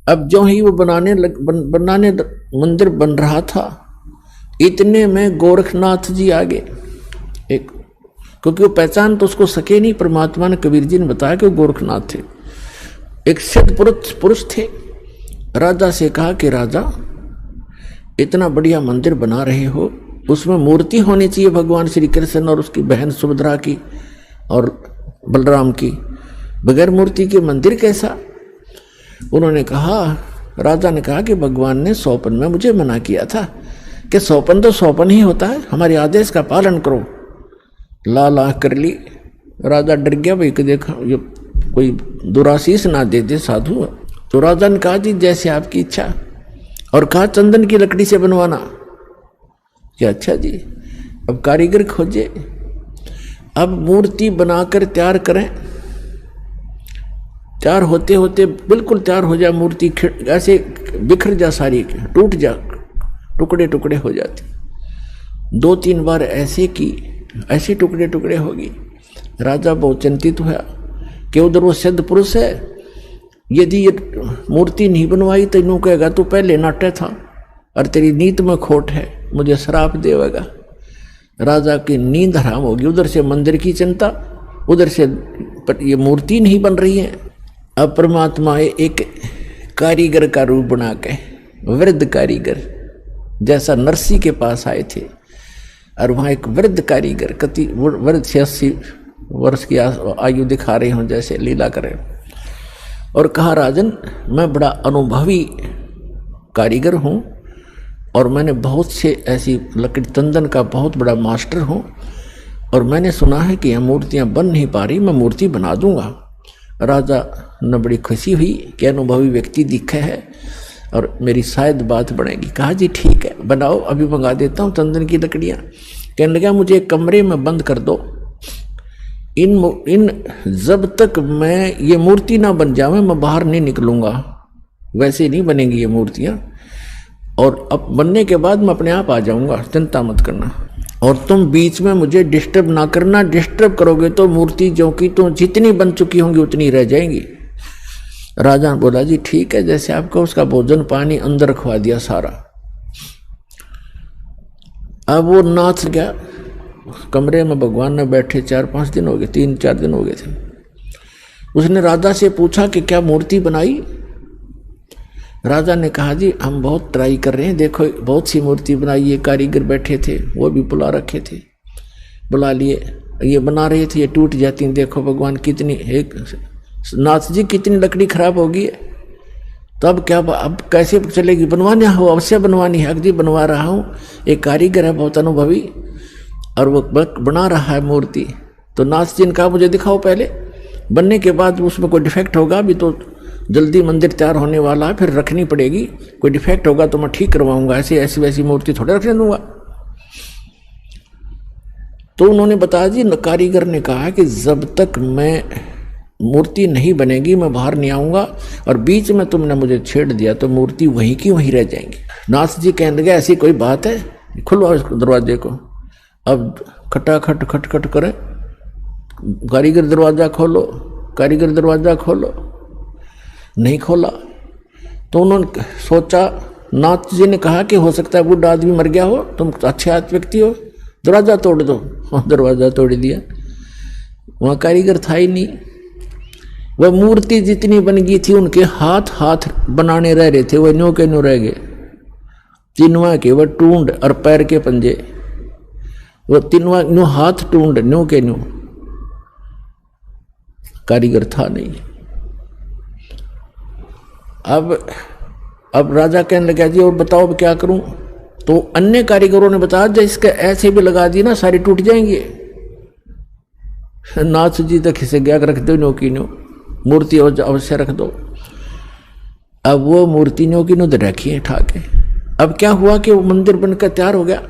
अब जो ही वो बनाने मंदिर बन रहा था, इतने में गोरखनाथ जी आगे। एक क्योंकि वो पहचान तो उसको सके नहीं, परमात्मा ने कबीर जी ने बताया कि वो गोरखनाथ थे। एक सिद्ध पुरुष थे। राजा से कहा कि राजा, इतना बढ़िया मंदिर बना रहे हो, उसमें मूर्ति होनी चाहिए भगवान श्री कृष्ण और उसकी बहन सुभद्रा की और बलराम की। बगैर मूर्ति के मंदिर कैसा? उन्होंने कहा, राजा ने कहा कि भगवान ने सौपन में मुझे मना किया था कि सौपन तो सौपन ही होता है, हमारे आदेश का पालन करो। ला कर ली। राजा डर गया, भाई कि देखा ये कोई दुराशीष ना दे दे साधु। तो राजा ने कहा, जी जैसे आपकी इच्छा। और कहा चंदन की लकड़ी से बनवाना। क्या? अच्छा जी। अब कारीगर खोजे, अब मूर्ति बनाकर तैयार करें। तैयार होते होते बिल्कुल तैयार हो जाए मूर्ति, ऐसे बिखर जा, सारी टूट जा, टुकड़े टुकड़े हो जाती। 2-3 बार ऐसे की, ऐसे टुकड़े टुकड़े होगी। राजा बहुत चिंतित हुआ कि उधर वो सिद्ध पुरुष है, यदि ये मूर्ति नहीं बनवाई तो इन्हों कहेगा तू पहले नाट्य था और तेरी नीत में खोट है, मुझे श्राप देगा। राजा की नींद हराम होगी। उधर से मंदिर की चिंता, उधर से ये मूर्ति नहीं बन रही है। अब परमात्मा एक कारीगर का रूप बना के, वृद्ध कारीगर जैसा नरसी के पास आए थे, और वहाँ एक वृद्ध कारीगर, कति वृद्ध 86 वर्ष की आयु दिखा रहे हों जैसे लीला करें, और कहा, राजन मैं बड़ा अनुभवी कारीगर हूँ और मैंने बहुत से ऐसी लकड़ी तंदन का बहुत बड़ा मास्टर हूँ, और मैंने सुना है कि यह मूर्तियाँ बन नहीं पा रही, मैं मूर्ति बना दूंगा। राजा ने बड़ी खुशी हुई कि अनुभवी व्यक्ति दिखे है और मेरी शायद बात बनेगी। कहा, जी ठीक है, बनाओ, अभी मंगा देता हूँ तंदन की लकड़ियाँ। कहने लगा, मुझे एक कमरे में बंद कर दो, इन जब तक मैं ये मूर्ति ना बन जावे मैं बाहर नहीं निकलूंगा। वैसे नहीं बनेंगी ये मूर्तियाँ, और अब बनने के बाद मैं अपने आप आ जाऊंगा, चिंता मत करना। और तुम बीच में मुझे डिस्टर्ब ना करना, डिस्टर्ब करोगे तो मूर्ति जो की तो जितनी बन चुकी होंगी उतनी रह जाएंगी। राजा ने बोला, जी ठीक है, जैसे आपका। उसका भोजन पानी अंदर रखवा दिया सारा। अब वो नाच गया कमरे में, भगवान ने बैठे 4-5 दिन हो गए, 3-4 दिन हो गए थे। उसने राजा से पूछा कि क्या मूर्ति बनाई? राजा ने कहा, जी हम बहुत ट्राई कर रहे हैं, देखो बहुत सी मूर्ति बनाई है। कारीगर बैठे थे, वो भी बुला रखे थे, बुला लिए, ये बना रहे थे, ये टूट जाती, देखो भगवान कितनी, एक नाथ जी कितनी लकड़ी खराब होगी। तो अब क्या, अब कैसे चलेगी? बनवानी हो, अवश्य बनवानी है, अगदी बनवा रहा हूँ। एक कारीगर है बहुत अनुभवी और वो बना रहा है मूर्ति। तो नाथ जी ने कहा, मुझे दिखाओ पहले, बनने के बाद उसमें कोई डिफेक्ट होगा, अभी तो जल्दी मंदिर तैयार होने वाला है, फिर रखनी पड़ेगी, कोई डिफेक्ट होगा तो मैं ठीक करवाऊंगा, ऐसी वैसी मूर्ति थोड़े रखने दूंगा। तो उन्होंने बताया, जी कारीगर ने कहा कि जब तक मैं मूर्ति नहीं बनेगी मैं बाहर नहीं आऊंगा, और बीच में तुमने मुझे छेड़ दिया तो मूर्ति वहीं की वहीं रह जाएंगी। नाथ जी कहने लगे, ऐसी कोई बात है, खुलवाओ इस दरवाजे को। अब खटाखट खटखट करे, कारीगर दरवाजा खोलो, कारीगर दरवाजा खोलो। नहीं खोला। तो उन्होंने सोचा, नाथ जी ने कहा कि हो सकता है बूढ़ा आदमी मर गया हो, तुम अच्छे व्यक्ति हो, दरवाजा तोड़ दो। दरवाजा तोड़ दिया, वहाँ कारीगर था ही नहीं। वह मूर्ति जितनी बन गई थी उनके हाथ बनाने रह रहे थे, वह न्यू के न्यू रह गए। तीनवा के वह टूंड और पैर के पंजे, वह तीनवा न्यू हाथ टूंड न्यू के न्यू, कारीगर था नहीं। अब राजा कहने लगा, जी और बताओ अब क्या करूं? तो अन्य कारीगरों ने बताया, जब इसके ऐसे भी लगा दी ना सारी टूट जाएंगे। नाथ जी तक खिसे गया, रख दो न्यो की न्यो, मूर्ति अवश्य रख दो। अब वो मूर्ति न्यो की न्यो रखी है ठाके। अब क्या हुआ कि वो मंदिर बनकर तैयार हो गया,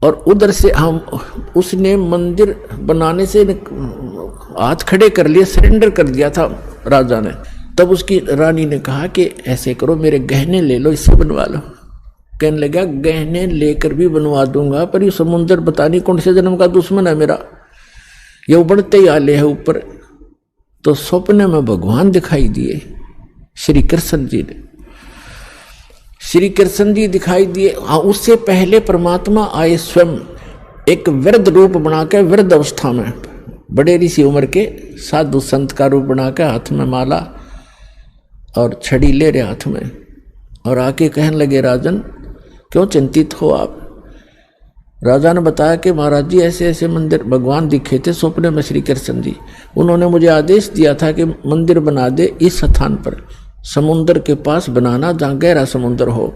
और उधर से हम उसने मंदिर बनाने से हाथ खड़े कर लिए, सरेंडर कर दिया था राजा ने। तब उसकी रानी ने कहा कि ऐसे करो, मेरे गहने ले लो, इससे बनवा लो। कहने लगा, गहने लेकर भी बनवा दूंगा, पर ये समुंदर पता नहीं कौन से जन्म का दुश्मन है मेरा, ये उबड़ते ही आले है ऊपर। तो सपने में भगवान दिखाई दिए श्री कृष्ण जी ने। श्री कृष्ण जी दिखाई दिए। हाँ, उससे पहले परमात्मा आए स्वयं एक वृद्ध रूप बना के, वृद्ध अवस्था में, बड़े ऋषि उम्र के साधु संत का रूप बना के, हाथ में माला और छड़ी ले रहे हाथ में, और आके कहने लगे, राजन क्यों चिंतित हो आप। राजा ने बताया कि महाराज जी ऐसे ऐसे मंदिर भगवान दिखे थे सपने में श्री कृष्ण जी, उन्होंने मुझे आदेश दिया था कि मंदिर बना दे इस स्थान पर, समुद्र के पास बनाना जहाँ गहरा समुद्र हो,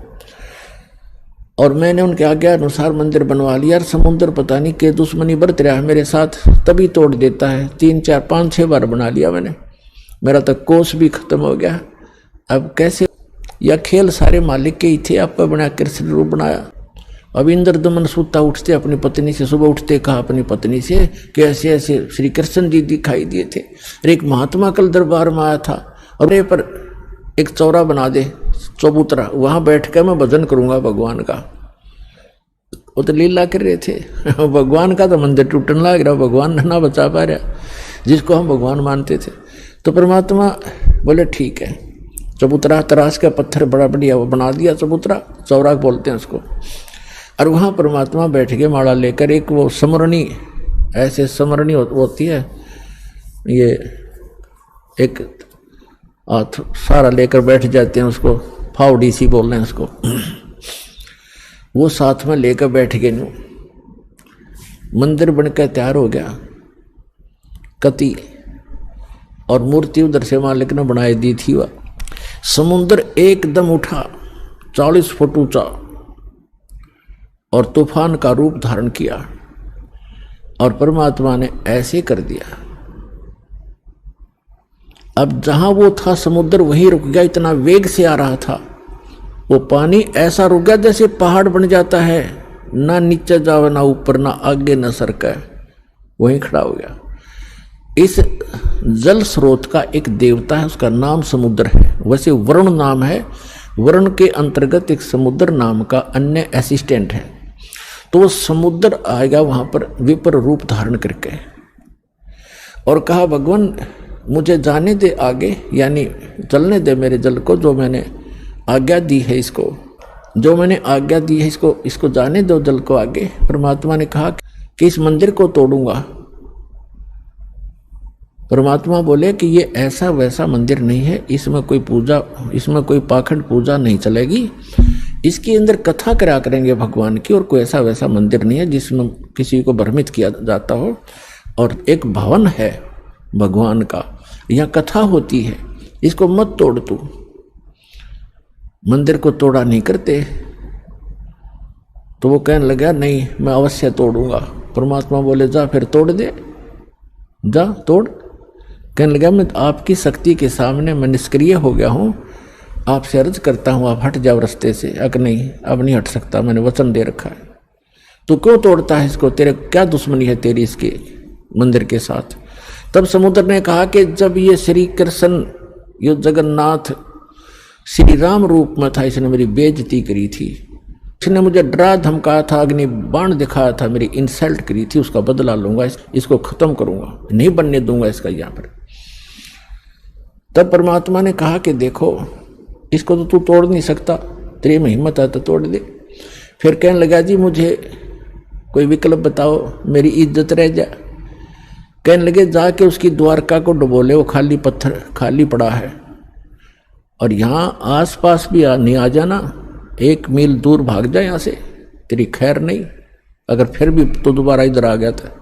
और मैंने उनके आज्ञा अनुसार मंदिर बनवा लिया। और समुद्र पता नहीं के दुश्मनी बरत रहा है मेरे साथ, तभी तोड़ देता है। 3 4 5 6 बार बना लिया मैंने, मेरा तक कोष भी खत्म हो गया। अब कैसे, या खेल सारे मालिक के ही थे, आप बना कृष्ण रूप बनाया। अब इंद्रदमन सूता उठते अपनी पत्नी से, सुबह उठते कहा अपनी पत्नी से कि ऐसे ऐसे श्री कृष्ण जी दिखाई दिए थे। और एक महात्मा कल दरबार में आया था, और ये पर एक चौरा बना दे चबूतरा, वहां बैठ कर मैं भजन करूंगा भगवान का। वो तो लीला कर रहे थे भगवान का तो मंदिर टूटने लग रहा, भगवान ना बचा पा रहा जिसको हम भगवान मानते थे। तो परमात्मा बोले ठीक है, चबूतरा तराश का पत्थर बड़ा बढ़िया वो बना दिया, चबूतरा चौरा बोलते हैं उसको। और वहाँ परमात्मा बैठ के माला लेकर, एक वो समरणी, ऐसे समरणी होती है, ये एक हाथ सारा लेकर बैठ जाते हैं, उसको फावड़ी सी बोल रहे हैं उसको, वो साथ में लेकर बैठ गए। न्यू मंदिर बनकर तैयार हो गया, कति और मूर्ति उधर से मालिक ने बनाई दी थी। वह समुद्र एकदम उठा 40 फुट ऊंचा और तूफान का रूप धारण किया, और परमात्मा ने ऐसे कर दिया। अब जहां वो था समुद्र वहीं रुक गया, इतना वेग से आ रहा था वो पानी, ऐसा रुक गया जैसे पहाड़ बन जाता है, ना नीचे जावे ना ऊपर, ना आगे ना सरका, वहीं खड़ा हो गया। इस जल स्रोत का एक देवता है, उसका नाम समुद्र है। वैसे वरुण नाम है, वरुण के अंतर्गत एक समुद्र नाम का अन्य असिस्टेंट है। तो वो समुद्र आएगा वहां पर विपर रूप धारण करके, और कहा भगवान मुझे जाने दे आगे, यानी चलने दे मेरे जल को, जो मैंने आज्ञा दी है इसको, जो मैंने आज्ञा दी है इसको जाने दो जल को आगे। परमात्मा ने कहा कि इस मंदिर को तोड़ूंगा। परमात्मा बोले कि ये ऐसा वैसा मंदिर नहीं है, इसमें कोई पूजा, इसमें कोई पाखंड पूजा नहीं चलेगी, इसके अंदर कथा करा करेंगे भगवान की, और कोई ऐसा वैसा मंदिर नहीं है जिसमें किसी को भ्रमित किया जाता हो। और एक भवन है भगवान का, यहाँ कथा होती है, इसको मत तोड़ तू। मंदिर को तोड़ा नहीं करते। तो वो कहने लगा नहीं मैं अवश्य तोड़ूंगा। परमात्मा बोले जा फिर तोड़ दे, जा तोड़। कहने लगा मैं आपकी शक्ति के सामने मैं निष्क्रिय हो गया हूँ, आपसे अर्ज करता हूँ आप हट जाओ रास्ते से। अगर नहीं अब नहीं हट सकता, मैंने वचन दे रखा है। तो क्यों तोड़ता है इसको, तेरे क्या दुश्मनी है तेरी इसके मंदिर के साथ। तब समुद्र ने कहा कि जब ये श्री कृष्ण यो जगन्नाथ श्री राम रूप में था, इसने मेरी बेइज्जती करी थी, इसने मुझे डरा धमकाया था, अग्नि बाण दिखाया था, मेरी इंसल्ट करी थी, उसका बदला लूंगा, इसको खत्म करूंगा, नहीं बनने दूंगा इसका यहाँ पर। तब परमात्मा ने कहा कि देखो इसको तो तू तोड़ नहीं सकता, तेरी में हिम्मत है तो तोड़ दे। फिर कहने लगा जी मुझे कोई विकल्प बताओ, मेरी इज्जत रह जाए। कहने लगे जाके उसकी द्वारका को डुबो ले, वो खाली पत्थर खाली पड़ा है, और यहाँ आसपास भी नहीं आ जाना, 1 मील दूर भाग जाए यहाँ से, तेरी खैर नहीं। अगर फिर भी तो दोबारा इधर आ गया था।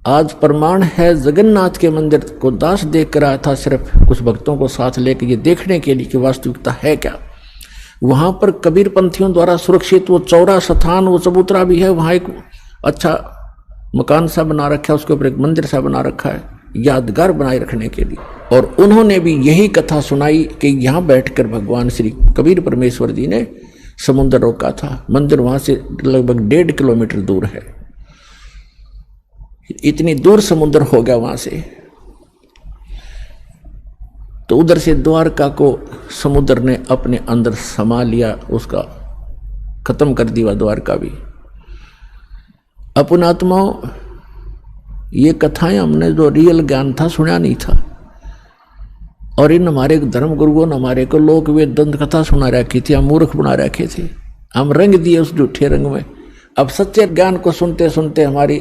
आज प्रमाण है जगन्नाथ के मंदिर को दास देख कर आया था, सिर्फ कुछ भक्तों को साथ लेकर ये देखने के लिए कि वास्तविकता है क्या। वहां पर कबीर पंथियों द्वारा सुरक्षित वो चौरा स्थान, वो चबूतरा भी है, वहां एक अच्छा मकान सा बना रखा है, उसके ऊपर एक मंदिर सा बना रखा है यादगार बनाए रखने के लिए। और उन्होंने भी यही कथा सुनाई कि यहाँ बैठकर भगवान श्री कबीर परमेश्वर जी ने समुद्र रोका था। मंदिर वहां से लगभग 1.5 किलोमीटर दूर है, इतनी दूर समुद्र हो गया वहां से। तो उधर से द्वारका को समुद्र ने अपने अंदर समा लिया, उसका खत्म कर दिया द्वारका भी। अपन आत्माओं ये कथाएं हमने जो रियल ज्ञान था सुना नहीं था, और इन हमारे धर्म गुरुओं ने हमारे को लोक वेद दंत कथा सुना रखी थी, हम मूर्ख बना रखे थे, हम रंग दिए उस झूठे रंग में। अब सच्चे ज्ञान को सुनते सुनते हमारी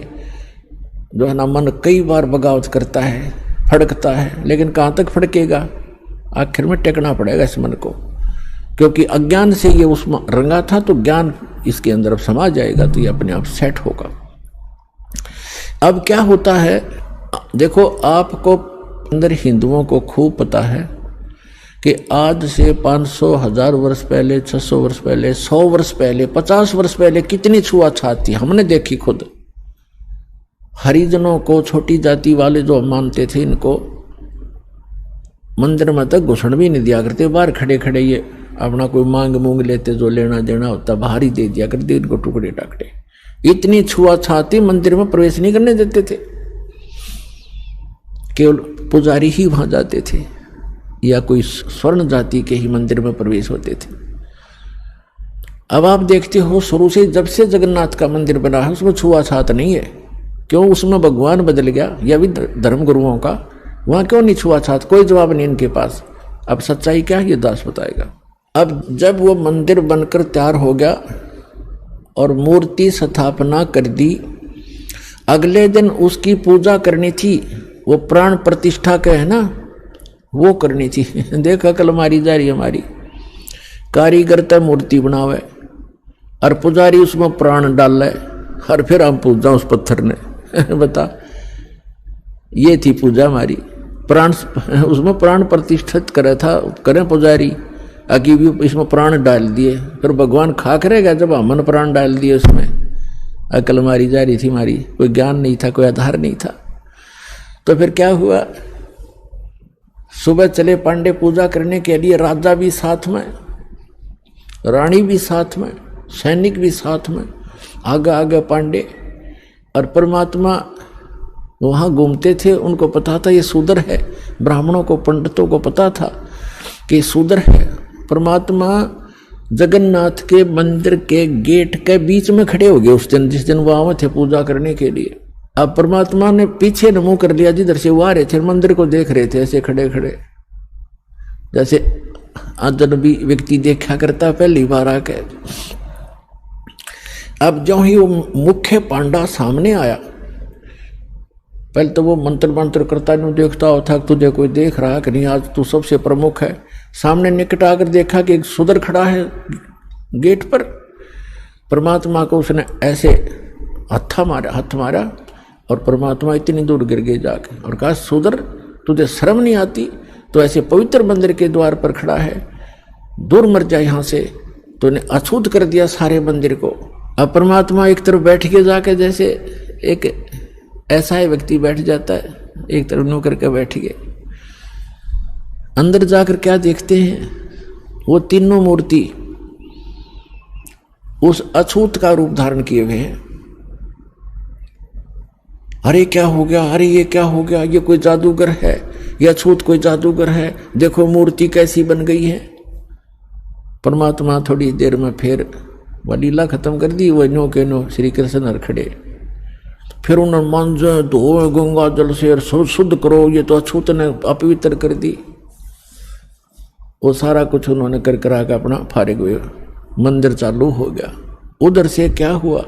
जो है ना मन कई बार बगावत करता है, फड़कता है, लेकिन कहाँ तक फड़केगा, आखिर में टेकना पड़ेगा इस मन को, क्योंकि अज्ञान से ये उस रंगा था तो ज्ञान इसके अंदर अब समा जाएगा तो ये अपने आप सेट होगा। अब क्या होता है, देखो आपको अंदर हिंदुओं को खूब पता है कि आज से 500 1000 वर्ष पहले, 600 वर्ष पहले, 100 वर्ष पहले, 50 वर्ष पहले कितनी छुआछात थी, हमने देखी खुद। हरिजनों को, छोटी जाति वाले जो मानते थे, इनको मंदिर में तक घुसण भी नहीं दिया करते, बाहर खड़े खड़े ये अपना कोई मांग मूंग लेते, जो लेना देना होता बाहर ही दे दिया करते इनको, टुकड़े टाकड़े। इतनी छुआछाती, मंदिर में प्रवेश नहीं करने देते थे, केवल पुजारी ही वहां जाते थे या कोई स्वर्ण जाति के ही मंदिर में प्रवेश होते थे। अब आप देखते हो शुरू से जब से जगन्नाथ का मंदिर बना है उसमें छुआछात नहीं है, क्यों? उसमें भगवान बदल गया या भी धर्म गुरुओं का, वहां क्यों नहीं छुआछात? कोई जवाब नहीं इनके पास। अब सच्चाई क्या है ये दास बताएगा। अब जब वो मंदिर बनकर तैयार हो गया और मूर्ति स्थापना कर दी, अगले दिन उसकी पूजा करनी थी, वो प्राण प्रतिष्ठा के है ना, वो करनी थी। देखा कल मारी जा रही हमारी, कारीगर तो मूर्ति बनावे और पुजारी उसमें प्राण डाल ले और फिर हम पूजा उस पत्थर ने। बता, ये थी पूजा हमारी, प्राण उसमें प्राण प्रतिष्ठित करे था, करें पुजारी, आगे भी इसमें प्राण डाल दिए, फिर भगवान खा करेगा जब हमने प्राण डाल दिए उसमें। अकल मारी जा रही थी हमारी, कोई ज्ञान नहीं था, कोई आधार नहीं था। तो फिर क्या हुआ, सुबह चले पांडे पूजा करने के लिए, राजा भी साथ में, रानी भी साथ में, सैनिक भी साथ में, आगे आगे पांडे। और परमात्मा वहाँ घूमते थे, उनको पता था ये शूद्र है, ब्राह्मणों को, पंडितों को पता था कि शूद्र है। परमात्मा जगन्नाथ के मंदिर के गेट के बीच में खड़े हो गए उस दिन, जिस दिन वो आए थे पूजा करने के लिए। अब परमात्मा ने पीछे न मुंह कर लिया, जिधर से वो आ रहे थे, मंदिर को देख रहे थे ऐसे खड़े खड़े, जैसे अजनबी व्यक्ति देखा करता पहली बार आके। अब जो ही वो मुख्य पांडा सामने आया, पहले तो वो मंत्र करता नहीं, देखता होता तुझे कोई देख रहा कि नहीं, आज तू सबसे प्रमुख है। सामने निकट आकर देखा कि एक शूद्र खड़ा है गेट पर। परमात्मा को उसने ऐसे हाथ मारा और परमात्मा इतनी दूर गिर गए जाके और कहा, शूद्र तुझे शर्म नहीं आती? तो ऐसे पवित्र मंदिर के द्वार पर खड़ा है, दूर मर जा यहाँ से। तो ने अछूत कर दिया सारे मंदिर को। अब परमात्मा एक तरफ बैठ के जाके, जैसे एक ऐसा ही व्यक्ति बैठ जाता है, एक तरफ नो करके बैठ गए। अंदर जाकर क्या देखते हैं, वो तीनों मूर्ति उस अछूत का रूप धारण किए हुए हैं। अरे क्या हो गया, अरे ये क्या हो गया, ये कोई जादूगर है, ये अछूत कोई जादूगर है, देखो मूर्ति कैसी बन गई है। परमात्मा थोड़ी देर में फिर वह लीला खत्म कर दी, वो नो के नो श्री कृष्ण खड़े। फिर उन्होंने मांझे धोए गंगा जल से शुद्ध करो, ये तो अछूत ने अपवित्र कर दी। वो सारा कुछ उन्होंने कर करा के अपना फारिग हुए, मंदिर चालू हो गया। उधर से क्या हुआ,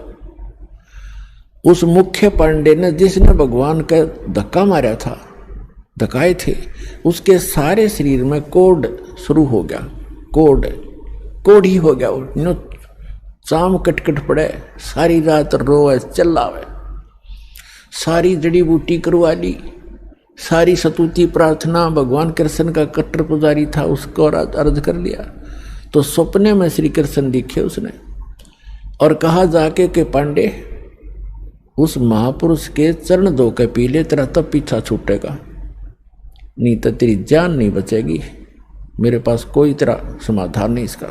उस मुख्य पांडे ने, जिसने भगवान का धक्का मारा था, धक्काए थे, उसके सारे शरीर में कोढ़ शुरू हो गया, कोढ़ ही हो गया। वो चाम कटकट पड़े, सारी रात रोए चिल्लावे, सारी जड़ी बूटी करवा ली, सारी सतुति प्रार्थना, भगवान कृष्ण का कट्टर पुजारी था उसको अर्ज कर लिया। तो सपने में श्री कृष्ण दिखे उसने और कहा जाके कि पांडे उस महापुरुष के चरण धो के पी ले, तेरा तब पीछा छूटेगा, नहीं तो तेरी जान नहीं बचेगी, मेरे पास कोई तेरा समाधान नहीं इसका।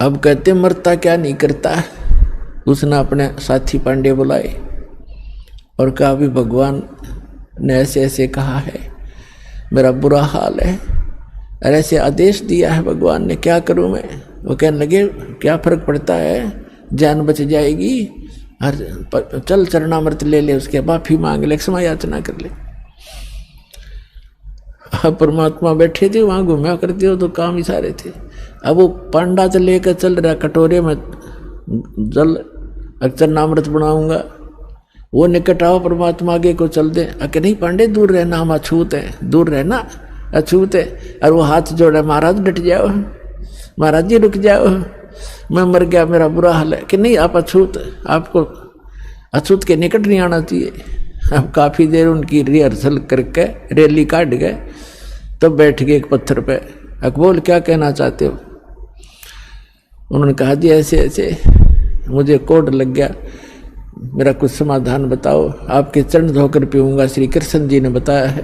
अब कहते मरता क्या नहीं करता। उसने अपने साथी पांडे बुलाए और कहा भी भगवान ने ऐसे ऐसे कहा है, मेरा बुरा हाल है, और ऐसे आदेश दिया है भगवान ने, क्या करूं मैं? वो कहने लगे क्या फर्क पड़ता है, जान बच जाएगी, और चल चरणामृत ले ले, उसके माफी मांग ले, क्षमा याचना कर ले। अब परमात्मा बैठे थे वहां घूमा करते हो तो काम ही सारे थे। अब वो पांडा से लेकर चल रहा कटोरे में जल चरणामृत बनाऊंगा, वो निकट आओ परमात्मा आगे को चल दे। अके नहीं पांडे दूर रहना, हम अछूत है, दूर रहना अछूत है। और वो हाथ जोड़ा, महाराज डट जाओ, महाराज जी रुक जाओ, मैं मर गया, मेरा बुरा हाल है। कि नहीं आप अछूत, आपको अछूत के निकट नहीं आना चाहिए। अब काफ़ी देर उनकी रिहर्सल करके रैली काट गए, तब बैठ गए एक पत्थर पे। अकबोल क्या कहना चाहते हो? उन्होंने कहा जी ऐसे ऐसे मुझे कोड लग गया, मेरा कुछ समाधान बताओ। आपके चरण धोकर पीऊंगा, श्री कृष्ण जी ने बताया है।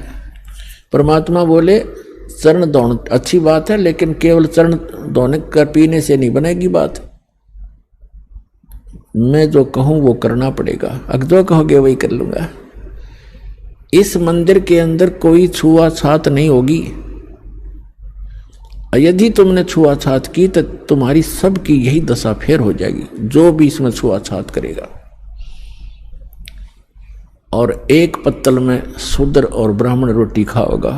परमात्मा बोले चरण धोना अच्छी बात है, लेकिन केवल चरण धोने कर पीने से नहीं बनेगी बात। मैं जो कहूं वो करना पड़ेगा, अगर जो कहोगे वही कर लूंगा। इस मंदिर के अंदर कोई छुआछात नहीं होगी। यदि तुमने छुआछात की तो तुम्हारी सबकी यही दशा फेर हो जाएगी, जो भी इसमें छुआछात करेगा। और एक पत्तल में शूद्र और ब्राह्मण रोटी खाओगा।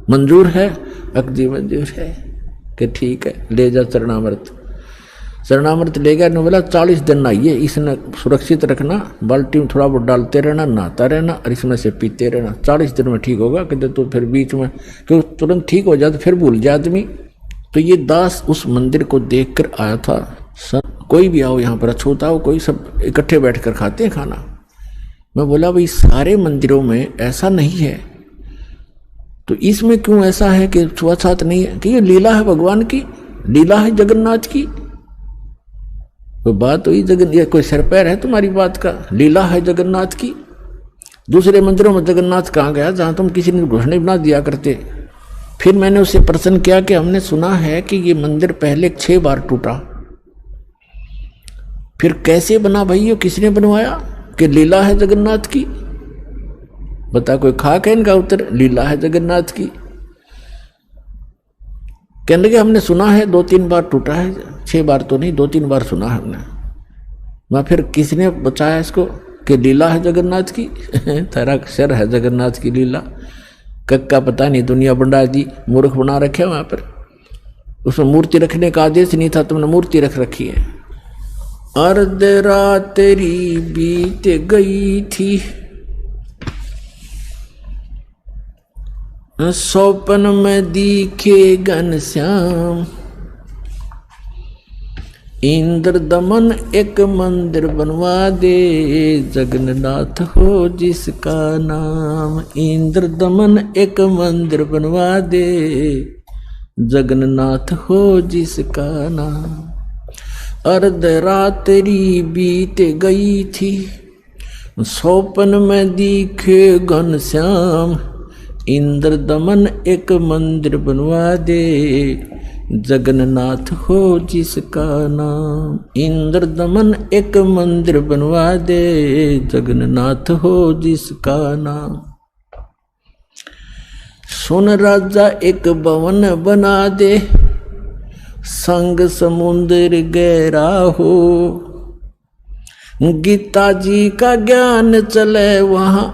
मंजूर है? अकदी मंजूर है। कि ठीक है, ले जा चरणामृत। चरणामृत ले गया। ने बोला 40 दिन नहाइए, इसने सुरक्षित रखना, बाल्टी में थोड़ा बहुत डालते रहना, नहाता रहना और इसमें से पीते रहना। 40 दिन में ठीक होगा। कहते तो फिर बीच में क्यों तुरंत ठीक हो जाए तो फिर भूल जाए आदमी। तो ये दास उस मंदिर को देख कर आया था। कोई भी आओ यहाँ पर, अछूत आओ, कोई सब इकट्ठे बैठ कर खाते हैं खाना। मैं बोला भाई सारे मंदिरों में ऐसा नहीं है, तो इसमें क्यों ऐसा है कि छुआछात नहीं है? कि ये लीला है भगवान की, लीला है जगन्नाथ की। कोई बात हुई ये कोई सिर पैर है तुम्हारी बात का? लीला है जगन्नाथ की। दूसरे मंदिरों में जगन्नाथ कहाँ गया जहां तुम किसी ने घोषणा बना दिया करते? फिर मैंने उससे प्रश्न किया कि हमने सुना है कि ये मंदिर पहले 6 बार टूटा, फिर कैसे बना भाई? ये किसने बनवाया? कि लीला है जगन्नाथ की। बता कोई खाक है इनका उत्तर? लीला है जगन्नाथ की। कहने लगे हमने सुना है 2-3 बार टूटा है, 6 बार तो नहीं, 2-3 बार सुना है हमने। मैं फिर किसने बचाया इसको कि लीला है जगन्नाथ की? तेरा सिर है जगन्नाथ की लीला। कक्का पता नहीं, दुनिया बंडा जी मूर्ख बना रखे वहां पर। उसमें मूर्ति रखने का आदेश नहीं था, तुमने मूर्ति रख रखी है। अर्ध रात्रि बीत गई थी, सौपन में दिखे घनश्याम। इंद्र दमन एक मंदिर बनवा दे, जगन्नाथ हो जिसका नाम। इंद्र दमन एक मंदिर बनवा दे, जगन्नाथ हो जिसका नाम। अर्ध रात्रि बीत गई थी, सौपन में दिखे घनश्याम। इंद्र दमन एक मंदिर बनवा दे, जगन्नाथ हो जिसका नाम। इंद्र दमन एक मंदिर बनवा दे, जगन्नाथ हो जिसका नाम। सुन राजा एक भवन बना दे, संग समुद्र गहरा हो। गीता जी का ज्ञान चले वहां,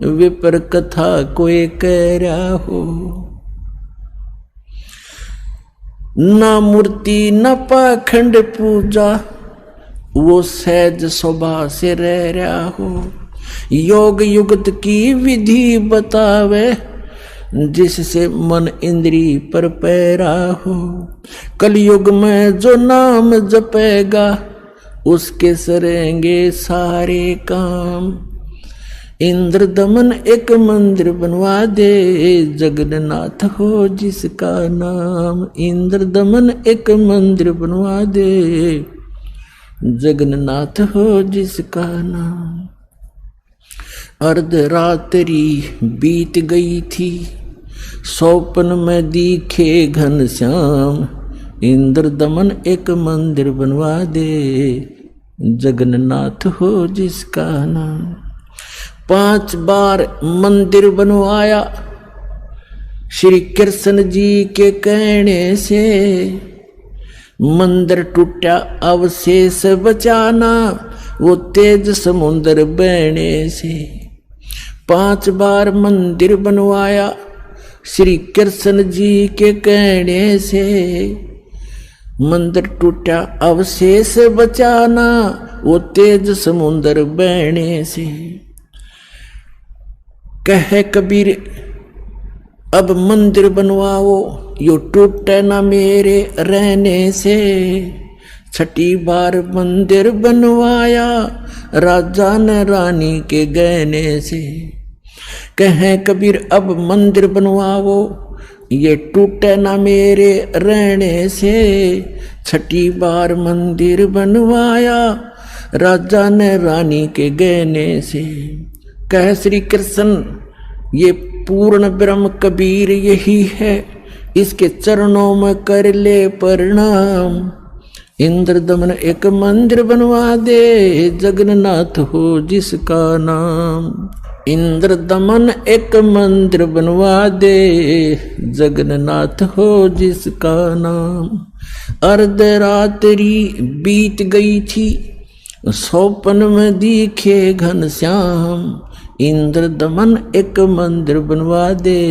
विपर कथा कोई कह रहा हो। ना मूर्ति न पाखंड पूजा, वो सहज स्वभाव से रह रहा हो। योग युगत की विधि बतावे, जिससे मन इंद्री पर पैरा हो। कलयुग में जो नाम जपेगा, उसके सरेंगे सारे काम। इंद्र दमन एक मंदिर बनवा दे, जगन्नाथ हो जिसका नाम। इंद्र दमन एक मंदिर बनवा दे, जगन्नाथ हो जिसका नाम। अर्ध रात्रि बीत गई थी, सौपन में दिखे घनश्याम। इंद्र दमन एक मंदिर बनवा दे, जगन्नाथ हो जिसका नाम। 5 बार मंदिर बनवाया श्री कृष्ण जी के कहने से। मंदिर टूटा अवशेष बचाना, वो तेज समुद्र बहने से। 5 बार मंदिर बनवाया श्री कृष्ण जी के कहने से मंदिर टूटा अवशेष बचाना, वो तेज समुद्र बहने से। कहे कबीर अब मंदिर बनवाओ, यो टूटे ना मेरे रहने से। छठी बार मंदिर बनवाया राजा ने रानी के गहने से। कहे कबीर अब मंदिर बनवाओ, ये टूटे ना मेरे रहने से। छठी बार मंदिर बनवाया राजा ने रानी के गहने से। कह श्री कृष्ण ये पूर्ण ब्रह्म कबीर यही है, इसके चरणों में कर ले प्रणाम। इंद्र दमन एक मंदिर बनवा दे, जगन्नाथ हो जिसका नाम। इंद्र दमन एक मंदिर बनवा दे, जगन्नाथ हो जिसका नाम। अर्धरात्रि बीत गई थी, सौपन में दिखे घनश्याम। इंद्र दमन एक मंदिर बनवा दे,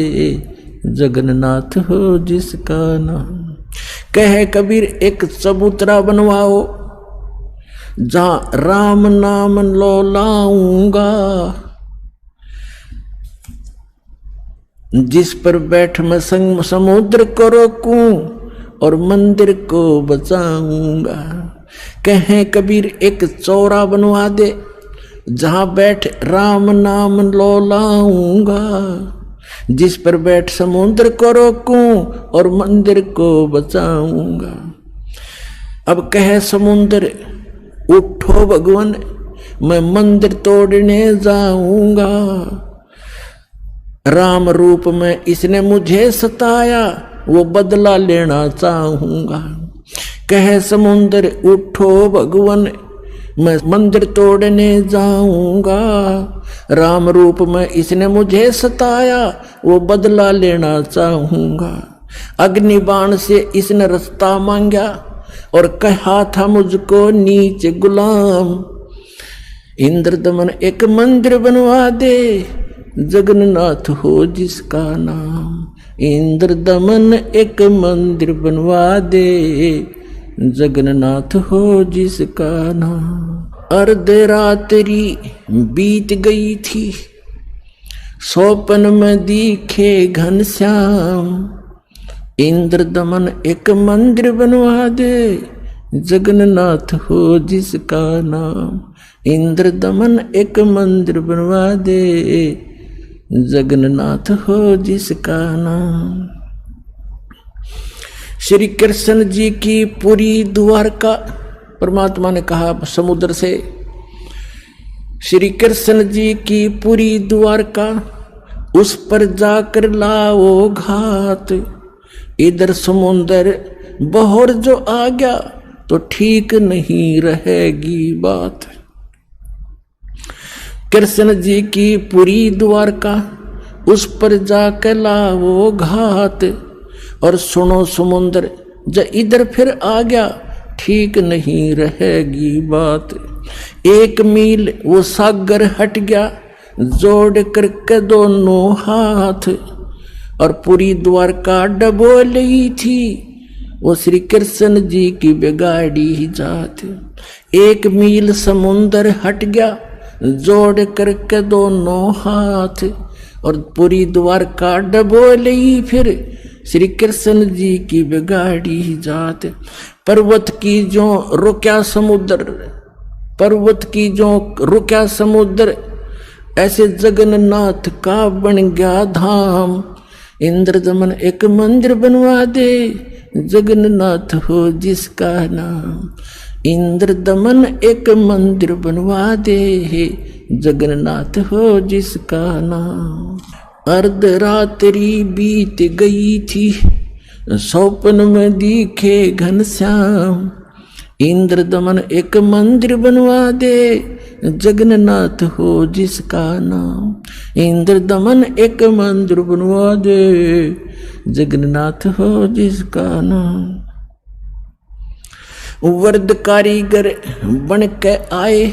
जगन्नाथ हो जिसका नाम। कहे कबीर एक चबूतरा बनवाओ, जहां राम नाम लो लाऊंगा। जिस पर बैठ मैं संग समुद्र को रोकूं और मंदिर को बचाऊंगा। कहे कबीर एक चौरा बनवा दे, जहां बैठ राम नाम लो लाऊंगा। जिस पर बैठ समुद्र को रोकूं और मंदिर को बचाऊंगा। अब कहे समुद्र उठो भगवान, मैं मंदिर तोड़ने जाऊंगा। राम रूप में इसने मुझे सताया, वो बदला लेना चाहूंगा। कहे समुद्र उठो भगवान, मैं मंदिर तोड़ने जाऊंगा। राम रूप में इसने मुझे सताया, वो बदला लेना चाहूंगा। अग्नि बाण से इसने रास्ता मांगा और कहा था मुझको नीचे गुलाम। इंद्र दमन एक मंदिर बनवा दे, जगन्नाथ हो जिसका नाम। इंद्र दमन एक मंदिर बनवा दे, जगन्नाथ हो जिसका नाम। अर्धरात्रि बीत गई थी, सौपन में दिखे घनश्याम। इंद्र दमन एक मंदिर बनवा दे, जगन्नाथ हो जिसका नाम। इंद्र दमन एक मंदिर बनवा दे, जगन्नाथ हो जिसका नाम। श्री कृष्ण जी की पूरी द्वारका, परमात्मा ने कहा समुद्र से, श्री कृष्ण जी की पूरी द्वारका उस पर जाकर लाओ घात। इधर समुद्र बहर जो आ गया तो ठीक नहीं रहेगी बात। कृष्ण जी की पूरी द्वारका उस पर जाकर लाओ घात। और सुनो समुद्र जब इधर फिर आ गया ठीक नहीं रहेगी बात। एक मील वो सागर हट गया, जोड़ करके दोनों हाथ। और पूरी द्वारका डबोली थी, वो श्री कृष्ण जी की बिगाड़ी जात। एक मील समुद्र हट गया, जोड़ करके दोनों हाथ। और पूरी द्वारका डबोली फिर श्री कृष्ण जी की बिगाड़ी जात। पर्वत की जो रुक्या समुद्र, पर्वत की जो रुक्या समुद्र, ऐसे जगन्नाथ का बन गया धाम। इंद्र दमन एक मंदिर बनवा दे, जगन्नाथ हो जिसका नाम। इंद्र दमन एक मंदिर बनवा दे, जगन्नाथ हो जिसका नाम। अर्धरात्रि बीत गई थी, सौपन में दिखे घनश्याम। इंद्र दमन एक मंदिर बनवा दे, जगन्नाथ हो जिसका नाम। इंद्र दमन एक मंदिर बनवा दे, जगन्नाथ हो जिसका नाम। वर्द कारीगर बन के आए,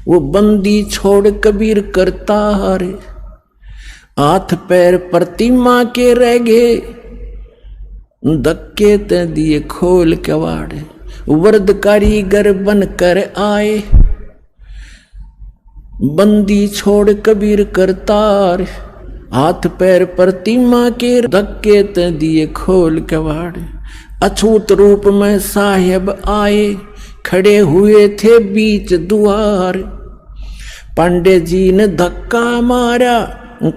वो बंदी छोड़ कबीर करतार। हाथ पैर प्रतिमा के रह गए, धक्के ते दिए खोल कवाड़, वर्द कारीगर बन कर आए, बंदी छोड़ कबीर करतार, हाथ पैर प्रतिमा के धक्के ते दिए खोल कवाड़, अछूत रूप में साहेब आए, खड़े हुए थे बीच द्वार, पांडे जी ने धक्का मारा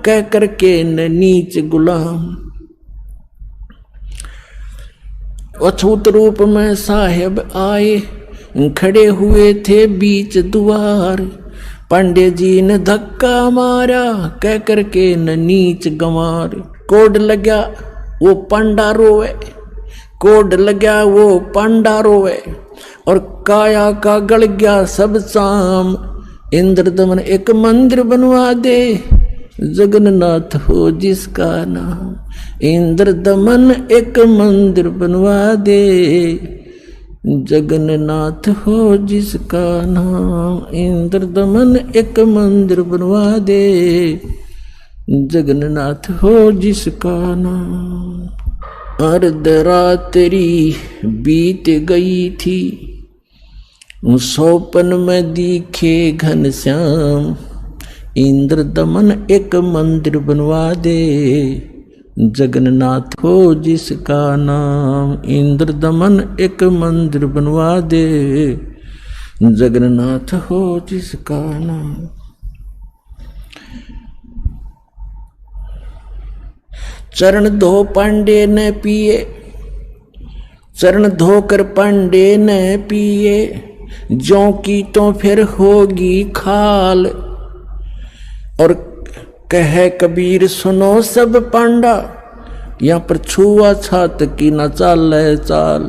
कह करके न नीच गुलाम, अछूत रूप में साहेब आए, खड़े हुए थे बीच द्वार, पांडे जी ने धक्का मारा कह करके न नीच गंवार, कोड लगा वो पांडा रोवे, कोड लगा वो पांडा रोवे, और काया का गल गया सब शाम, इंद्र दमन एक मंदिर बनवा दे, जगन्नाथ हो जिसका नाम, इंद्र दमन एक मंदिर बनवा दे, जगन्नाथ हो जिसका नाम, इंद्र दमन एक मंदिर बनवा दे, जगन्नाथ हो जिसका नाम। अर्धरात्रि बीत गई थी, सौपन में दिखे घनश्याम, इंद्र दमन एक मंदिर बनवा दे, जगन्नाथ हो जिसका नाम, इंद्र दमन एक मंदिर बनवा दे, जगन्नाथ हो जिसका नाम। चरण धो पांडे ने पिए, चरण धोकर पांडे ने पिए, ज्यों की तो फिर होगी खाल, और कहे कबीर सुनो सब पांडा, यहाँ पर छुआ छात की न चाल चाल,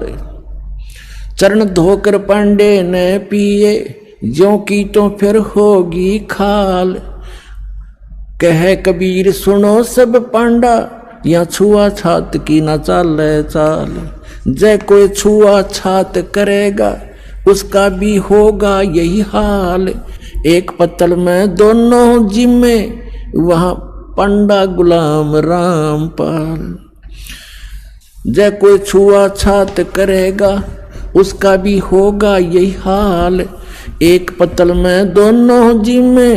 चरण धोकर पांडे ने पिए, ज्यों की तो फिर होगी खाल, कहे कबीर सुनो सब पांडा, यहाँ छुआ छात की न चाल चाल, जय कोई छुआ छात करेगा उसका भी होगा यही हाल, एक पत्तल में दोनों जिम्मे, वहां पंडा गुलाम रामपाल, जय कोई छुआ छात करेगा उसका भी होगा यही हाल, एक पत्तल में दोनों जिम्मे,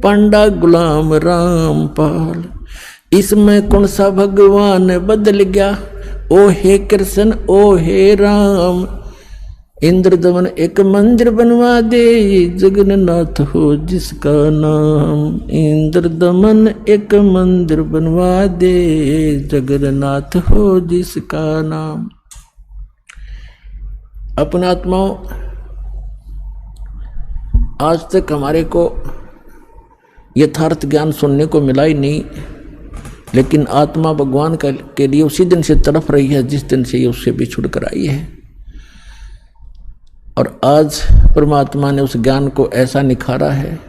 पंडा गुलाम रामपाल, इसमें कौन सा भगवान बदल गया, ओ हे कृष्ण ओ हे राम, इंद्र दमन एक मंदिर बनवा दे, जगन्नाथ हो जिसका नाम, इंद्र दमन एक मंदिर बनवा दे, जगन्नाथ हो जिसका नाम। अपने आत्माओं, आज तक हमारे को यथार्थ ज्ञान सुनने को मिला ही नहीं, लेकिन आत्मा भगवान के लिए उसी दिन से तड़प रही है जिस दिन से ये उससे बिछुड़ कर आई है, और आज परमात्मा ने उस ज्ञान को ऐसा निखारा है,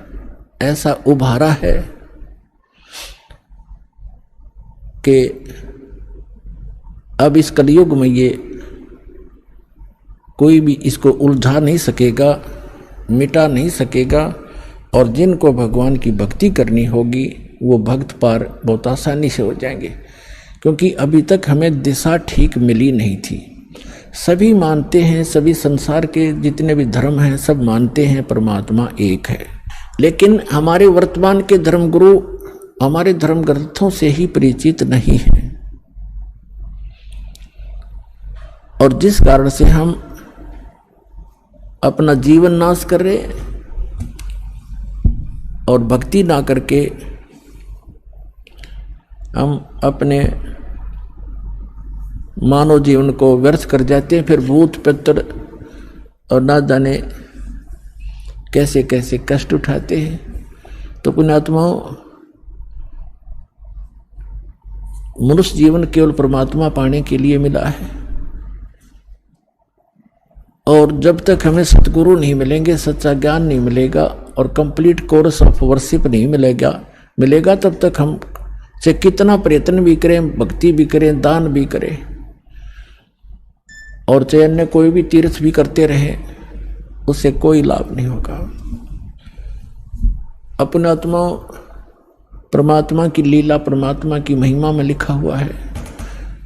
ऐसा उभारा है कि अब इस कलयुग में ये कोई भी इसको उलझा नहीं सकेगा, मिटा नहीं सकेगा, और जिनको भगवान की भक्ति करनी होगी वो भक्त पार बहुत आसानी से हो जाएंगे, क्योंकि अभी तक हमें दिशा ठीक मिली नहीं थी। सभी मानते हैं, सभी संसार के जितने भी धर्म हैं सब मानते हैं परमात्मा एक है, लेकिन हमारे वर्तमान के धर्मगुरु हमारे धर्म ग्रंथों से ही परिचित नहीं हैं, और जिस कारण से हम अपना जीवन नाश कर रहे और भक्ति ना करके हम अपने मानव जीवन को व्यर्थ कर जाते हैं, फिर भूत पितर और ना जाने कैसे कैसे कष्ट उठाते हैं। तो पुण्यात्माओं, मनुष्य जीवन केवल परमात्मा पाने के लिए मिला है, और जब तक हमें सतगुरु नहीं मिलेंगे, सच्चा ज्ञान नहीं मिलेगा और कंप्लीट कोर्स ऑफ वर्शिप नहीं मिलेगा तब तक हम चाहे कितना प्रयत्न भी करें, भक्ति भी करें, दान भी करें, और चाहे अन्य कोई भी तीर्थ भी करते रहे, उससे कोई लाभ नहीं होगा। अपने आत्माओं, परमात्मा की लीला, परमात्मा की महिमा में लिखा हुआ है।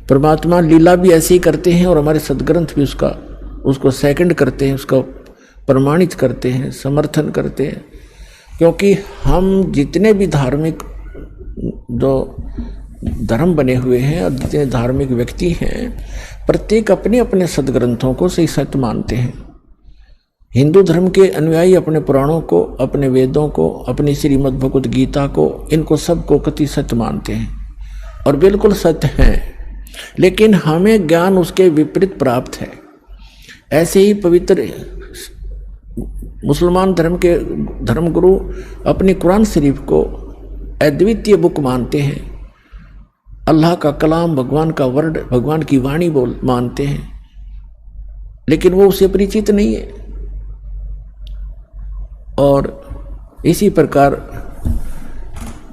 परमात्मा लीला भी ऐसे ही करते हैं और हमारे सदग्रंथ भी उसको सेकंड करते हैं, उसको प्रमाणित करते हैं, समर्थन करते हैं। क्योंकि हम जितने भी धार्मिक जो धर्म बने हुए हैं और जितने धार्मिक व्यक्ति हैं, प्रत्येक अपने अपने सदग्रंथों को सही सत्य मानते हैं। हिंदू धर्म के अनुयायी अपने पुराणों को, अपने वेदों को, अपनी श्रीमद् भगवत गीता को, इनको सबको कति सत्य मानते हैं और बिल्कुल सत्य हैं। लेकिन हमें ज्ञान उसके विपरीत प्राप्त है। ऐसे ही पवित्र मुसलमान धर्म के धर्मगुरु अपनी कुरान शरीफ को अद्वितीय बुक मानते हैं, अल्लाह का कलाम, भगवान का वर्ड, भगवान की वाणी मानते हैं, लेकिन वो उससे परिचित नहीं है। और इसी प्रकार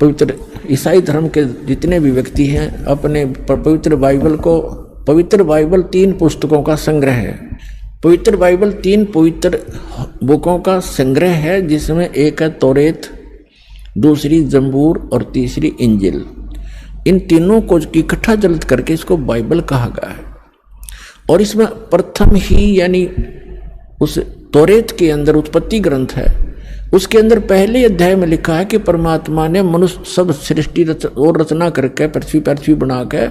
पवित्र ईसाई धर्म के जितने भी व्यक्ति हैं अपने पवित्र बाइबल 3 पुस्तकों का संग्रह है। पवित्र बाइबल 3 पवित्र बुकों का संग्रह है, जिसमें एक है तौरेत, दूसरी जंबूर और तीसरी इंजिल। इन तीनों को इकट्ठा जल्द करके इसको बाइबल कहा गया है। और इसमें प्रथम ही यानी उस तौरेत के अंदर उत्पत्ति ग्रंथ है, उसके अंदर पहले अध्याय में लिखा है कि परमात्मा ने मनुष्य सब सृष्टि और रचना करके पृथ्वी बना के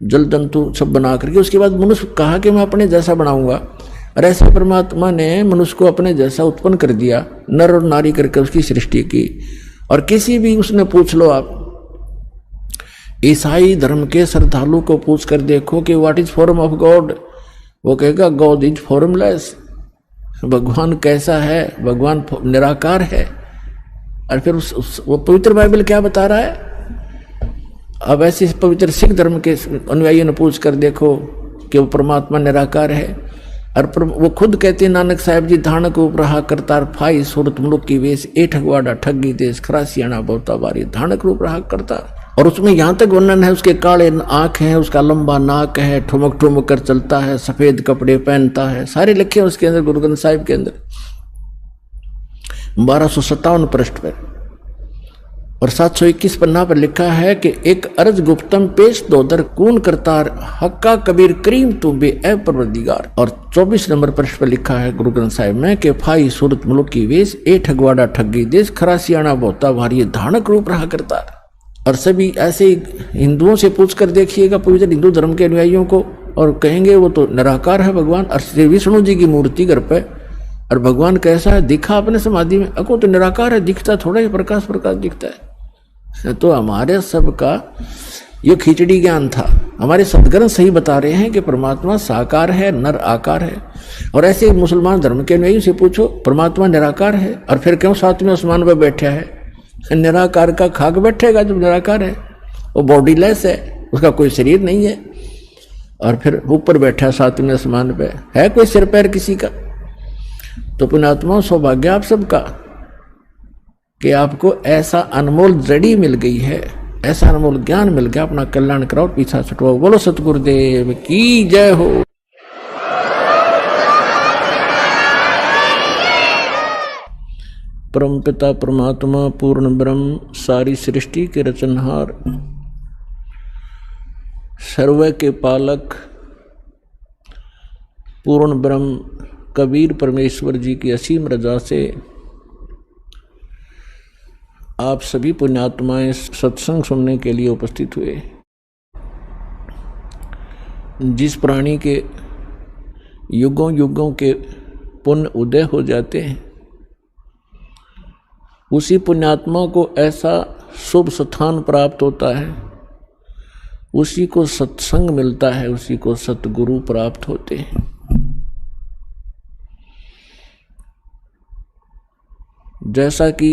जल जंतु सब बना करके उसके बाद मनुष्य कहा कि मैं अपने जैसा बनाऊंगा। और ऐसे परमात्मा ने मनुष्य को अपने जैसा उत्पन्न कर दिया, नर और नारी करके उसकी सृष्टि की। और किसी भी उसने पूछ लो आप ईसाई धर्म के श्रद्धालु को पूछ कर देखो कि what is form of God, वो कहेगा गॉड इज फॉर्मलेस। भगवान कैसा है? भगवान निराकार है। और फिर वो पवित्र बाइबल क्या बता रहा है? अब ऐसे पवित्र सिख धर्म के अनुयायियों ने पूछ कर देखो कि वो परमात्मा निराकार है। और वो खुद कहते हैं नानक साहब जी, धानक उपरहा करतार फाई सूरत मुलुक की वेश ए ठगवाड़ा ठगी देश खरासियाना बहुता बारी धानक रूप रहा करतार। और उसमें यहाँ तक वर्णन है, उसके काले आँख हैं, उसका लंबा नाक है, ठुमक ठुमक कर चलता है, सफेद कपड़े पहनता है, सारे लिखे उसके अंदर गुरु ग्रंथ साहिब के अंदर 1257 पृष्ठ पर। और 721 पन्ना पर लिखा है कि एक अर्ज गुप्तम पेश दोदर कून करतार हक्का कबीर करीम तुम बे ए परवरदिगार। और 24 नंबर पृष्ठ पर लिखा है गुरु ग्रंथ साहिब में कि फाई सूरत मुल्क की वेश ए ठगवाड़ा ठगी देश खरासियाना बहुता भारी धानक रूप रहा करतार। और सभी ऐसे हिंदुओं से पूछ कर देखिएगा पवित्र हिंदू धर्म के अनुयायियों को, और कहेंगे वो तो निराकार है भगवान। और श्री विष्णु जी की मूर्ति घर पे, और भगवान कैसा है? दिखा अपने समाधि में, अको तो निराकार है, दिखता थोड़ा ही प्रकाश दिखता है। तो हमारे सबका ये खिचड़ी ज्ञान था। हमारे सदग्रंथ सही बता रहे हैं कि परमात्मा साकार है, नर आकार है। और ऐसे मुसलमान धर्म के अनुयायियों से पूछो परमात्मा निराकार है, और फिर क्यों 7वें आसमान पर बैठा है? निराकार का खाक बैठेगा जब निराकार है, वो बॉडीलेस है, उसका कोई शरीर नहीं है। और फिर ऊपर बैठा 7वें आसमान पे, है कोई सिर पैर किसी का? तो पुण्यात्मा सौभाग्य आप सबका कि आपको ऐसा अनमोल जड़ी मिल गई है, ऐसा अनमोल ज्ञान मिल गया। अपना कल्याण कराओ, पीछा छुटवाओ। बोलो सतगुरुदेव की जय हो। परमपिता परमात्मा पूर्ण ब्रह्म, सारी सृष्टि के रचनहार, सर्व के पालक पूर्ण ब्रह्म कबीर परमेश्वर जी की असीम रजा से आप सभी पुण्यात्माएं सत्संग सुनने के लिए उपस्थित हुए। जिस प्राणी के युगों युगों के पुण्य उदय हो जाते हैं, उसी पुण्यात्मा को ऐसा शुभ स्थान प्राप्त होता है, उसी को सत्संग मिलता है, उसी को सतगुरु प्राप्त होते हैं। जैसा कि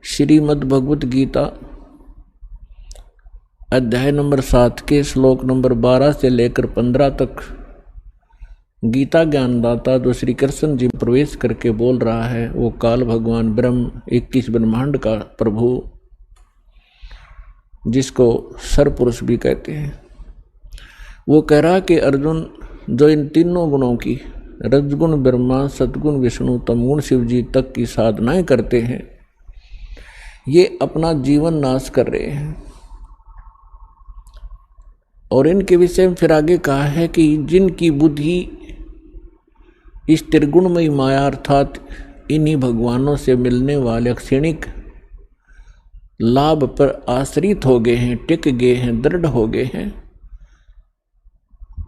श्रीमद् भगवत गीता अध्याय नंबर 7 के श्लोक नंबर 12 से लेकर 15 तक गीता ज्ञानदाता जो श्री कृष्ण जी प्रवेश करके बोल रहा है, वो काल भगवान ब्रह्म 21 ब्रह्मांड का प्रभु, जिसको सरपुरुष भी कहते हैं, वो कह रहा कि अर्जुन, जो इन तीनों गुणों की रजगुण ब्रह्मा, सतगुण विष्णु, तमगुण शिव जी तक की साधनाएं करते हैं, ये अपना जीवन नाश कर रहे हैं। और इनके विषय में फिर आगे कहा है कि जिनकी बुद्धि इस त्रिगुणमयी माया अर्थात इन्हीं भगवानों से मिलने वाले क्षणिक लाभ पर आश्रित हो गए हैं, टिक गए हैं, दृढ़ हो गए हैं,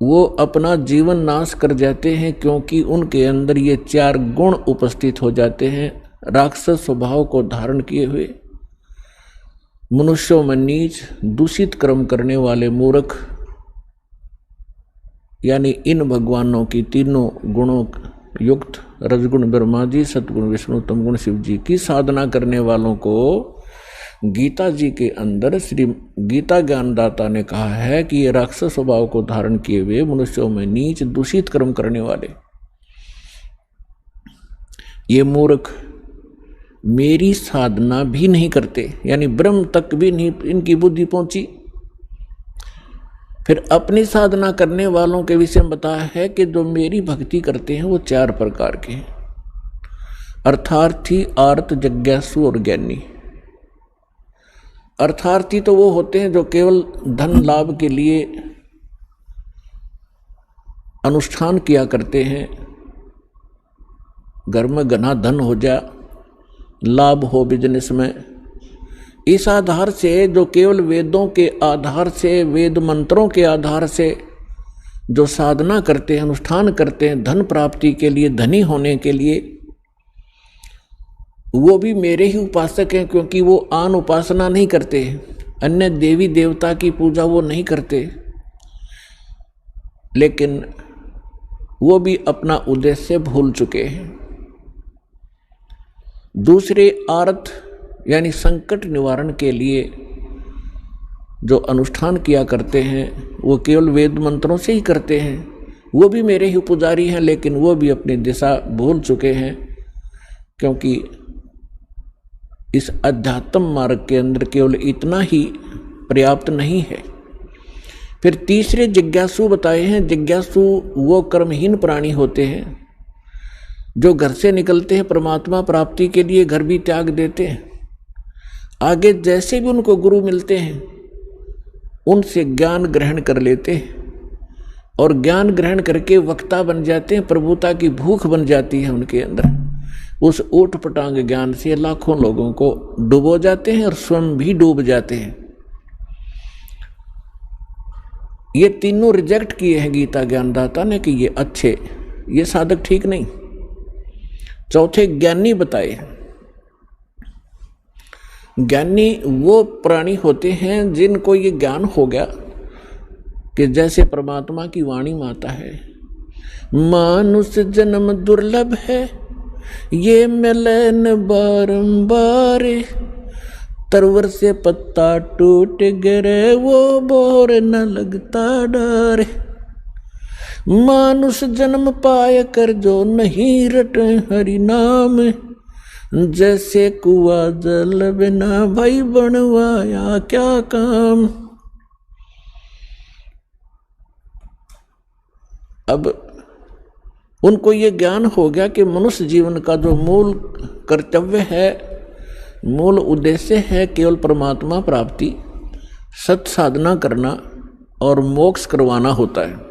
वो अपना जीवन नाश कर जाते हैं, क्योंकि उनके अंदर ये 4 गुण उपस्थित हो जाते हैं। राक्षस स्वभाव को धारण किए हुए, मनुष्यों में नीच, दूषित कर्म करने वाले मूर्ख, यानी इन भगवानों की तीनों गुणों युक्त रजगुण ब्रह्मा जी, सतगुण विष्णु, तमगुण शिव जी की साधना करने वालों को गीता जी के अंदर श्री गीता ज्ञानदाता ने कहा है कि ये राक्षस स्वभाव को धारण किए हुए मनुष्यों में नीच दूषित कर्म करने वाले ये मूर्ख मेरी साधना भी नहीं करते, यानी ब्रह्म तक भी नहीं इनकी बुद्धि पहुंची। फिर अपनी साधना करने वालों के विषय में बताया है कि जो मेरी भक्ति करते हैं वो 4 प्रकार के हैं, अर्थार्थी, आर्त, जिज्ञासु और ज्ञानी। अर्थार्थी तो वो होते हैं जो केवल धन लाभ के लिए अनुष्ठान किया करते हैं, घर में घना धन हो जा, लाभ हो बिजनेस में, इस आधार से जो केवल वेदों के आधार से, वेद मंत्रों के आधार से जो साधना करते हैं, अनुष्ठान करते हैं धन प्राप्ति के लिए, धनी होने के लिए, वो भी मेरे ही उपासक हैं, क्योंकि वो आन उपासना नहीं करते, अन्य देवी देवता की पूजा वो नहीं करते, लेकिन वो भी अपना उद्देश्य भूल चुके हैं। दूसरे आर्त यानी संकट निवारण के लिए जो अनुष्ठान किया करते हैं वो केवल वेद मंत्रों से ही करते हैं, वो भी मेरे ही पुजारी हैं, लेकिन वो भी अपनी दिशा भूल चुके हैं, क्योंकि इस अध्यात्म मार्ग के अंदर केवल इतना ही पर्याप्त नहीं है। फिर तीसरे जिज्ञासु बताए हैं। जिज्ञासु वो कर्महीन प्राणी होते हैं जो घर से निकलते हैं परमात्मा प्राप्ति के लिए, घर भी त्याग देते हैं, आगे जैसे भी उनको गुरु मिलते हैं उनसे ज्ञान ग्रहण कर लेते हैं और ज्ञान ग्रहण करके वक्ता बन जाते हैं, प्रभुता की भूख बन जाती है उनके अंदर। उस ऊट पटांग ज्ञान से लाखों लोगों को डुबो जाते हैं और स्वयं भी डूब जाते हैं। ये तीनों रिजेक्ट किए हैं गीता ज्ञानदाता ने कि ये अच्छे, ये साधक ठीक नहीं। चौथे ज्ञानी बताए। ज्ञानी वो प्राणी होते हैं जिनको ये ज्ञान हो गया कि जैसे परमात्मा की वाणी माता है, मानुष जन्म दुर्लभ है, ये मिलन बारंबार, तरवर से पत्ता टूट गिरे वो बोर न लगता डर, मानुष जन्म पाए कर जो नहीं रटे हरि नाम, जैसे कुआ जल बिना भाई बनवाया क्या काम। अब उनको ये ज्ञान हो गया कि मनुष्य जीवन का जो मूल कर्तव्य है, मूल उद्देश्य है केवल परमात्मा प्राप्ति, सत साधना करना और मोक्ष करवाना होता है।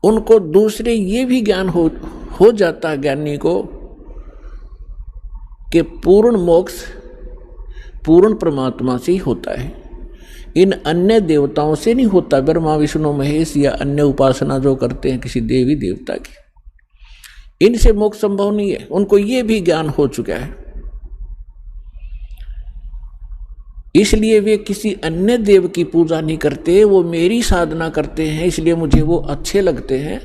उनको दूसरे ये भी ज्ञान हो जाता है ज्ञानी को कि पूर्ण मोक्ष पूर्ण परमात्मा से ही होता है, इन अन्य देवताओं से नहीं होता। ब्रह्मा विष्णु महेश या अन्य उपासना जो करते हैं किसी देवी देवता की, इनसे मोक्ष संभव नहीं है। उनको ये भी ज्ञान हो चुका है, इसलिए वे किसी अन्य देव की पूजा नहीं करते, वो मेरी साधना करते हैं, इसलिए मुझे वो अच्छे लगते हैं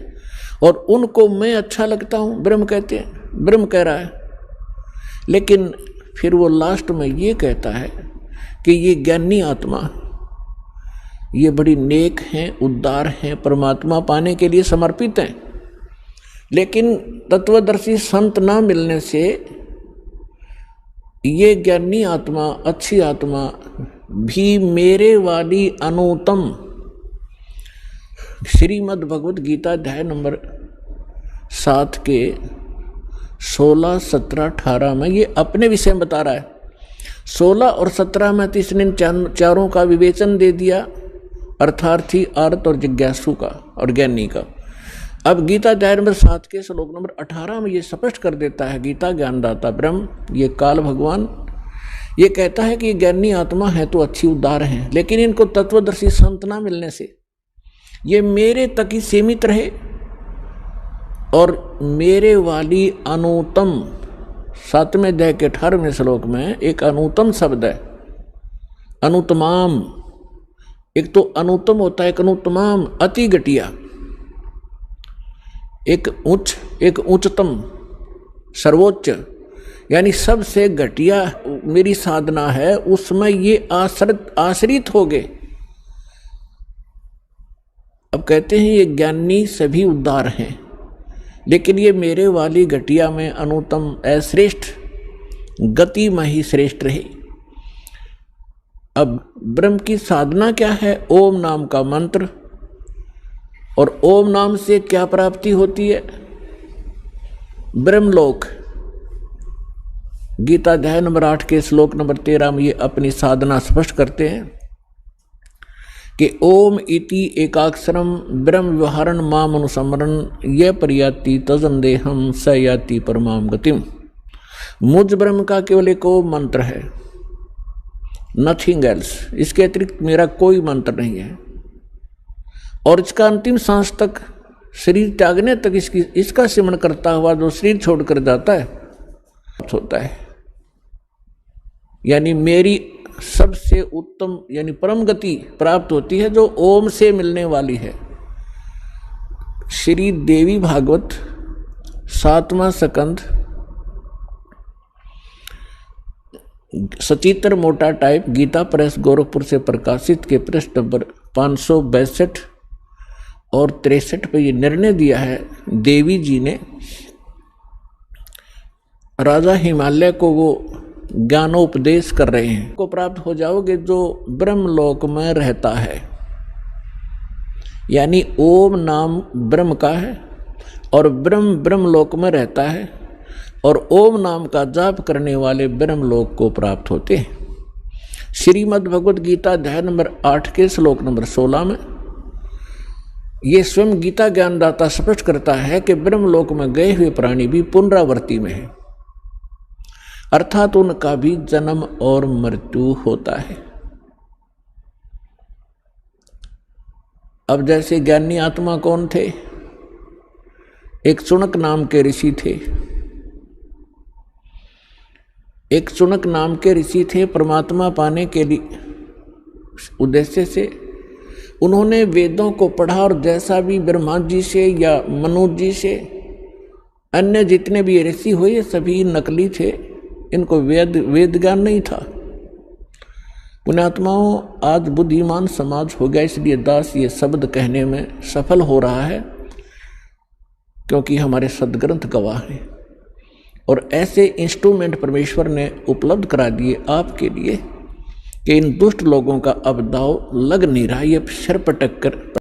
और उनको मैं अच्छा लगता हूँ। ब्रह्म कहते हैं, ब्रह्म कह रहा है, लेकिन फिर वो लास्ट में ये कहता है कि ये ज्ञानी आत्मा ये बड़ी नेक हैं, उद्धार हैं, परमात्मा पाने के लिए समर्पित हैं, लेकिन तत्वदर्शी संत ना मिलने से ये ज्ञानी आत्मा, अच्छी आत्मा भी मेरे वाली अनुत्तम श्रीमद् भगवद गीता अध्याय नंबर 7 के 16, 17, 18 में ये अपने विषय में बता रहा है। 16 और 17 में तो इसने चारों का विवेचन दे दिया, अर्थार्थी, अर्थ और जिज्ञासु का और ज्ञानी का। अब गीता अध्याय नंबर 7 के श्लोक नंबर 18 में ये स्पष्ट कर देता है, गीता ज्ञानदाता ब्रह्म, ये काल भगवान, ये कहता है कि ये ज्ञानी आत्मा है तो अच्छी उदार हैं, लेकिन इनको तत्वदर्शी संत ना मिलने से ये मेरे तक ही सीमित रहे और मेरे वाली अनुत्तम, 7वें अध्याय के 18वें श्लोक में एक अनुत्तम शब्द है, अनुत्तमाम। एक तो अनुत्तम होता है, एक अनुत्तमाम, अति घटिया, एक उच्च, एक उच्चतम, सर्वोच्च, यानी सबसे घटिया मेरी साधना है, उसमें ये आश्रित हो गए। अब कहते हैं ये ज्ञानी सभी उदार हैं, लेकिन ये मेरे वाली घटिया में अनुत्तम अश्रेष्ठ गति में ही श्रेष्ठ रहे। अब ब्रह्म की साधना क्या है? ओम नाम का मंत्र, और ओम नाम से क्या प्राप्ति होती है? ब्रह्मलोक। गीता अध्याय नंबर 8 के श्लोक नंबर 13 में ये अपनी साधना स्पष्ट करते हैं कि ओम इति एकाक्षरम ब्रह्म व्यवहारण माम अनुसमरण यह परियाति तजंदेहम स याति परमाम गतिम। मुझ ब्रह्म का केवल एक ओम मंत्र है, नथिंग एल्स। इसके अतिरिक्त मेरा कोई मंत्र नहीं है, और इसका अंतिम सांस तक, शरीर त्यागने तक इसका सिमरण करता हुआ जो शरीर छोड़कर जाता है होता है। यानी मेरी सबसे उत्तम यानी परम गति प्राप्त होती है जो ओम से मिलने वाली है। श्री देवी भागवत 7वां स्कंध, सचित्र मोटा टाइप, गीता प्रेस गोरखपुर से प्रकाशित के पृष्ठ नंबर 562 और 63 पे ये निर्णय दिया है देवी जी ने। राजा हिमालय को वो ज्ञानोपदेश कर रहे हैं, को प्राप्त हो जाओगे जो ब्रह्मलोक में रहता है। यानी ओम नाम ब्रह्म का है और ब्रह्म ब्रह्मलोक में रहता है, और ओम नाम का जाप करने वाले ब्रह्मलोक को प्राप्त होते हैं। श्रीमद् भगवद गीता अध्याय नंबर 8 के श्लोक नंबर 16 में ये स्वयं गीता ज्ञानदाता स्पष्ट करता है कि ब्रह्मलोक में गए हुए प्राणी भी पुनरावृत्ति में है, अर्थात उनका भी जन्म और मृत्यु होता है। अब जैसे ज्ञानी आत्मा कौन थे? एक चुनक नाम के ऋषि थे। एक चुनक नाम के ऋषि थे। परमात्मा पाने के लिए उद्देश्य से उन्होंने वेदों को पढ़ा, और जैसा भी ब्रह्मा जी से या मनु जी से अन्य जितने भी ऋषि हुए सभी नकली थे, इनको वेद ज्ञान नहीं था। पुण्यात्माओं, आज बुद्धिमान समाज हो गया, इसलिए दास ये शब्द कहने में सफल हो रहा है, क्योंकि हमारे सदग्रंथ गवाह हैं, और ऐसे इंस्ट्रूमेंट परमेश्वर ने उपलब्ध करा दिए आपके लिए कि इन दुष्ट लोगों का अब दाव लग नहीं रहा। ये सिर पटक कर